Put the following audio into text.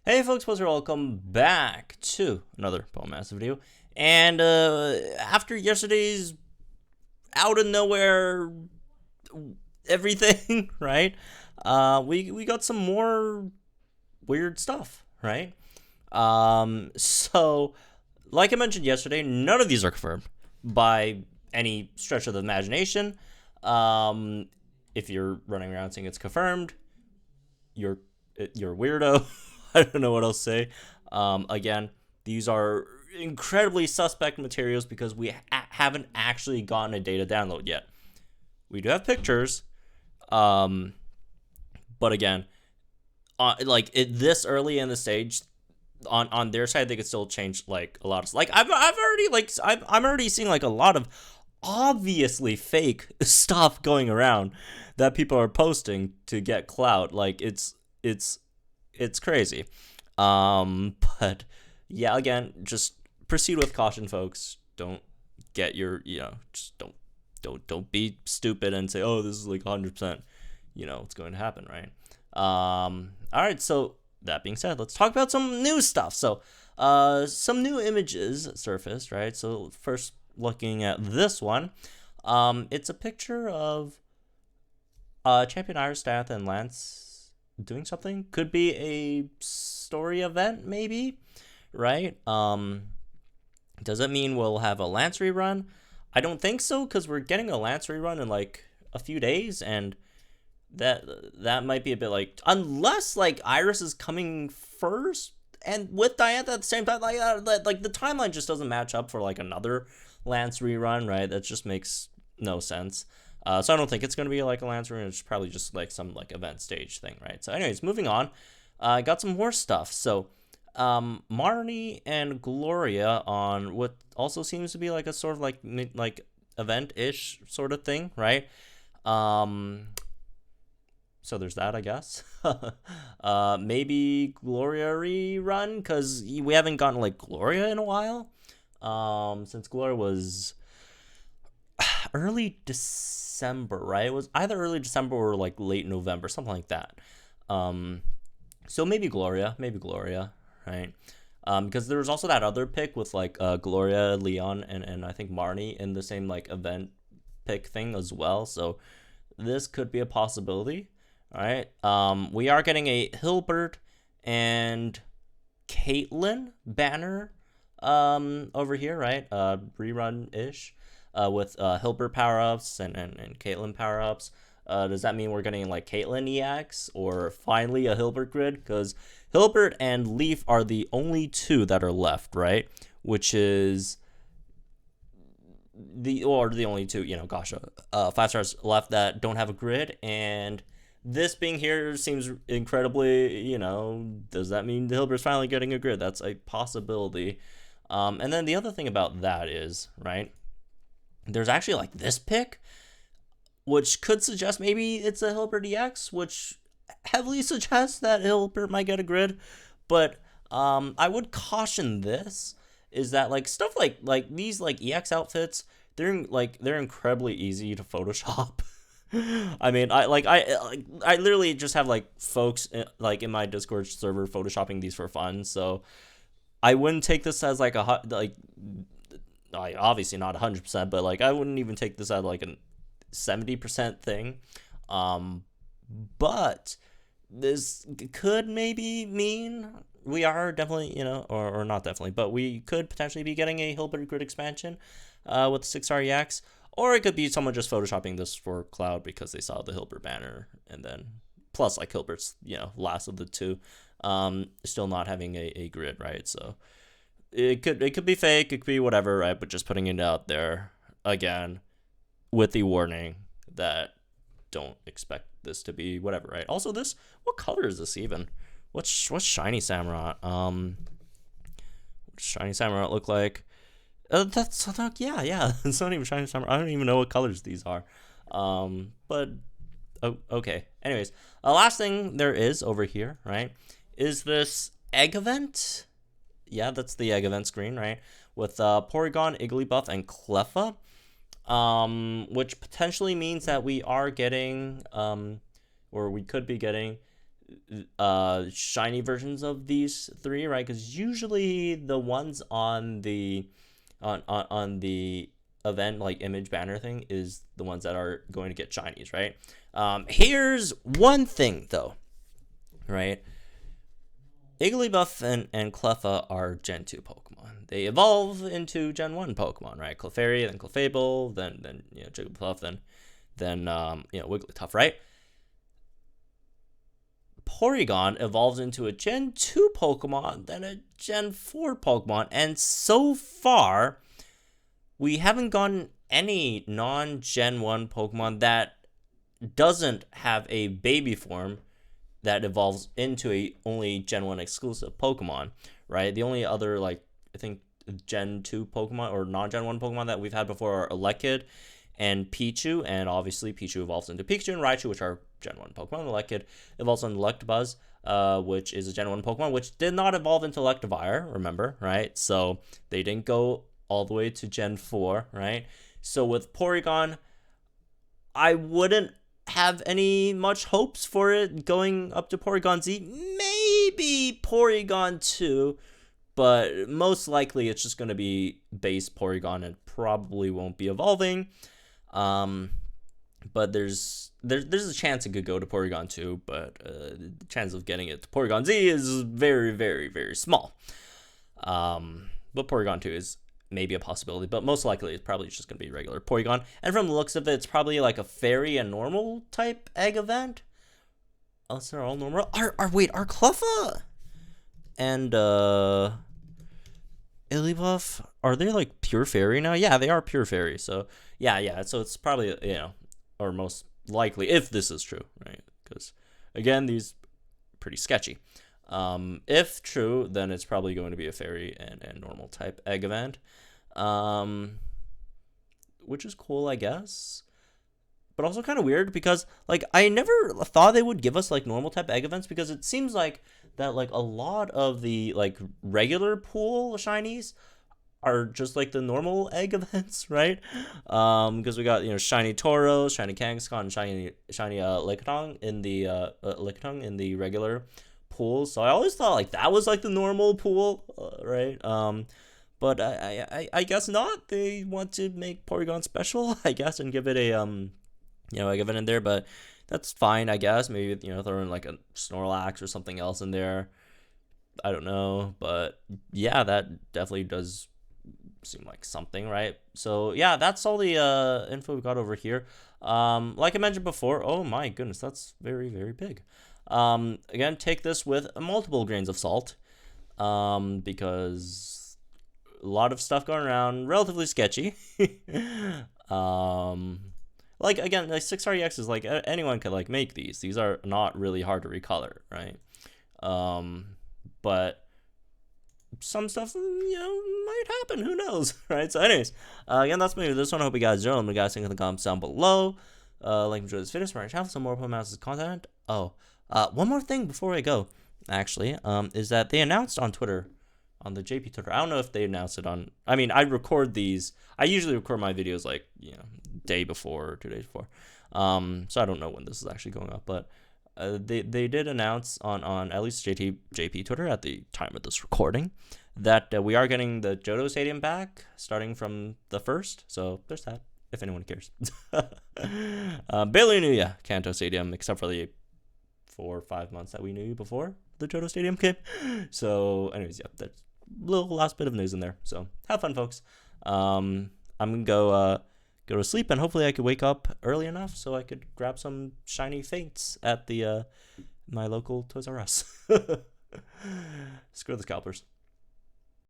Hey folks, welcome back to another Massive video. And after yesterday's out of nowhere everything, right? We got some more weird stuff, right? So like I mentioned yesterday, none of these are confirmed by any stretch of the imagination. If you're running around saying it's confirmed, you're a weirdo. I don't know what else to say. Again, these are incredibly suspect materials because we haven't actually gotten a data download yet. We do have pictures, but again, this early in the stage, on their side, they could still change like a lot of like I'm already seeing like a lot of obviously fake stuff going around that people are posting to get clout. Like it's crazy. But yeah, again, just proceed with caution, folks. Don't get your, just don't be stupid and say, oh, this is like 100%, what's going to happen, right? All right. So that being said, let's talk about some new stuff. So, some new images surfaced, right? So first, looking at this one, it's a picture of Champion Ironstath and Lance doing something. Could be a story event, maybe, right? Does it mean we'll have a Lance rerun? I don't think so, because we're getting a Lance rerun in like a few days, and that might be a bit like, unless like Iris is coming first and with Diantha at the same time, like the timeline just doesn't match up for like another Lance rerun, right? That just makes no sense. So I don't think it's going to be like a Lance rerun. It's probably just like some like event stage thing, right? So anyways, moving on. I got some more stuff. So Marnie and Gloria on what also seems to be like a sort of like event-ish sort of thing, right? So there's that, I guess. Maybe Gloria rerun, because we haven't gotten like Gloria in a while. Since Gloria was early December, right? It was either early December or like late November, something like that. So maybe Gloria, right? Because there was also that other pick with like Gloria, Leon, and I think Marnie in the same like event pick thing as well. So this could be a possibility. All right. We are getting a Hilbert and Caitlyn banner over here, right? Rerun ish. With Hilbert power ups and Caitlyn power ups. Does that mean we're getting like Caitlyn EX or finally a Hilbert grid? Because Hilbert and Leaf are the only two that are left, right? Which is the only two, 5 stars left that don't have a grid. And this being here seems incredibly, does that mean the Hilbert's finally getting a grid? That's a possibility. And then the other thing about that is, right, there's actually like this pick, which could suggest maybe it's a Hilbert EX, which heavily suggests that Hilbert might get a grid. But I would caution this is that like stuff like these like EX outfits, they're incredibly easy to Photoshop. I mean, I literally just have like folks like in my Discord server photoshopping these for fun. So I wouldn't take this as like obviously not 100%, but like I wouldn't even take this as like a 70% thing. But this could maybe mean we are definitely, or not definitely, but we could potentially be getting a Hilbert grid expansion with 6 REX. Or it could be someone just photoshopping this for Cloud because they saw the Hilbert banner, and then plus like Hilbert's, last of the two, still not having a grid, right? So it could be fake, it could be whatever, right? But just putting it out there again with the warning that don't expect this to be whatever, right? Also, what color is this even? What's Shiny Samurott? What does Shiny Samurott look like? That's yeah. It's not even Shiny Samurott. I don't even know what colors these are. But okay. Anyways, last thing there is over here, right, is this egg event. Yeah, that's the egg event screen, right? With Porygon, Igglybuff, and Cleffa. Which potentially means that we are getting, or we could be getting shiny versions of these three, right? Because usually the ones on the on the event like image banner thing is the ones that are going to get shinies, right? Here's one thing though, right? Igglybuff and Cleffa are Gen 2 Pokemon. They evolve into Gen 1 Pokemon, right? Clefairy, then Clefable, then Jigglypuff, then Wigglytuff, right? Porygon evolves into a Gen 2 Pokemon, then a Gen 4 Pokemon, and so far, we haven't gotten any non-Gen 1 Pokemon that doesn't have a baby form that evolves into a only Gen 1 exclusive Pokemon, right? The only other, like, I think Gen 2 Pokemon or non-Gen 1 Pokemon that we've had before are Elekid and Pichu, and obviously Pichu evolves into Pikachu and Raichu, which are Gen 1 Pokemon. Elekid evolves into Electabuzz, which is a Gen 1 Pokemon, which did not evolve into Electivire, remember, right? So they didn't go all the way to Gen 4, right? So with Porygon, I wouldn't have any much hopes for it going up to Porygon Z. Maybe Porygon 2, but most likely it's just going to be base Porygon and probably won't be evolving. But there's a chance it could go to Porygon 2, but the chance of getting it to Porygon Z is very, very, very small. But Porygon 2 is maybe a possibility, but most likely it's probably just going to be regular Porygon. And from the looks of it, it's probably like a fairy and normal type egg event. Unless they're all normal. Are Cleffa and Igglybuff, are they like pure fairy now? Yeah, they are pure fairy. So yeah. So it's probably, or most likely, if this is true, right? Because again, these pretty sketchy. If true, then it's probably going to be a fairy and normal type egg event, which is cool, I guess, but also kind of weird because like I never thought they would give us like normal type egg events, because it seems like that like a lot of the like regular pool shinies are just like the normal egg events, right? Because we got shiny Tauros, shiny Kangaskhan, and shiny Lickitung in the regular pool. So I always thought like that was like the normal pool, right? But I guess not. They want to make Porygon special, I guess, and give it a egg event in there. But that's fine, I guess. Maybe throw in like a Snorlax or something else in there. I don't know, but yeah, that definitely does seem like something, right? So yeah, that's all the info we got over here. Like I mentioned before, oh my goodness, that's very, very big. Again, take this with multiple grains of salt, because a lot of stuff going around, relatively sketchy. Like again, like 6 REX is like anyone could like make these. These are not really hard to recolor, right? But some stuff, might happen. Who knows, right? So anyways, again, that's me with this one. I hope you guys enjoyed. Let me guys think in the comments down below. Like, enjoy this video, subscribe to my channel, some more Pokemon content. Oh, one more thing before I go, actually, is that they announced on Twitter, on the JP Twitter. I don't know if they announced it on, I mean, I record these, I usually record my videos like, day before or 2 days before. So I don't know when this is actually going up, but they did announce on at least JP Twitter at the time of this recording that we are getting the Johto Stadium back starting from the 1st. So there's that, if anyone cares. Barely knew ya, Kanto Stadium, except for the 4 or 5 months that we knew you before the Johto Stadium came. So anyways, yeah, that's a little last bit of news in there. So have fun, folks. I'm gonna go to sleep, and hopefully I could wake up early enough so I could grab some shiny fates at the my local Toys R Us. Screw the scalpers.